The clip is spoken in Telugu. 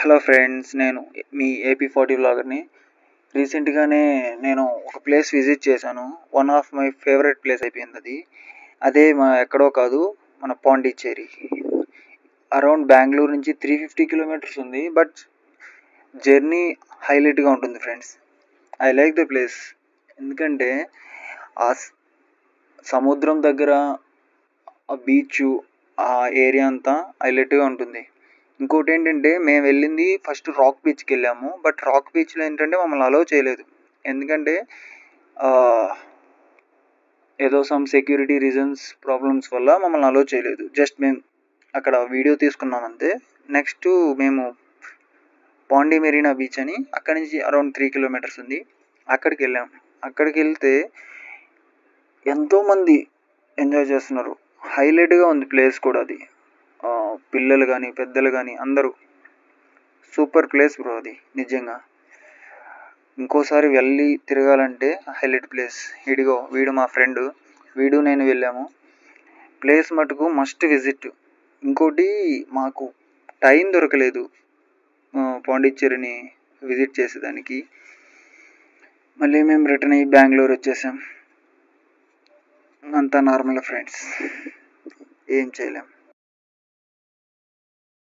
హలో ఫ్రెండ్స్, నేను మీ AP40 వ్లాగర్ని. రీసెంట్గానే నేను ఒక ప్లేస్ విజిట్ చేశాను. One of my favourite place అయిపోయింది అది. అదే ఎక్కడో కాదు, మన పాండిచ్చేరి. అరౌండ్ బెంగళూరు నుంచి 350 కిలోమీటర్స్ ఉంది. బట్ జర్నీ హైలైట్గా ఉంటుంది friends. I like the place. ఎందుకంటే ఆ సముద్రం దగ్గర ఆ బీచ్, ఆ ఏరియా అంతా హైలైట్గా ఉంటుంది. ఇంకోటి ఏంటంటే, మేము వెళ్ళింది ఫస్ట్ రాక్ బీచ్కి వెళ్ళాము. బట్ రాక్ బీచ్లో ఏంటంటే మమ్మల్ని అలౌ చేయలేదు. ఎందుకంటే ఏదో సమ్ సెక్యూరిటీ రీజన్స్ ప్రాబ్లమ్స్ వల్ల మమ్మల్ని అలౌ చేయలేదు. జస్ట్ మేము అక్కడ వీడియో తీసుకున్నాం అంతే. నెక్స్ట్ మేము పాండి మెరీనా బీచ్ అని అక్కడి నుంచి అరౌండ్ 3 కిలోమీటర్స్ ఉంది, అక్కడికి వెళ్ళాము. అక్కడికి వెళ్తే ఎంతోమంది ఎంజాయ్ చేస్తున్నారు. హైలైట్గా ఉంది ప్లేస్ కూడా అది. పిల్లలు కానీ పెద్దలు కానీ అందరూ. సూపర్ ప్లేస్ బ్రో అది నిజంగా. ఇంకోసారి వెళ్ళి తిరగాలంటే హైలైట్ ప్లేస్. వీడు మా ఫ్రెండ్, వీడు నేను వెళ్ళాము. ప్లేస్ మటుకు మస్ట్ విజిట్. ఇంకోటి, మాకు టైం దొరకలేదు పాండిచ్చేరిని విజిట్ చేసేదానికి. మళ్ళీ మేము రిటర్న్ అయ్యి బెంగళూరు వచ్చేసాం. అంతా నార్మల్ ఫ్రెండ్స్, ఏం చేయలేం.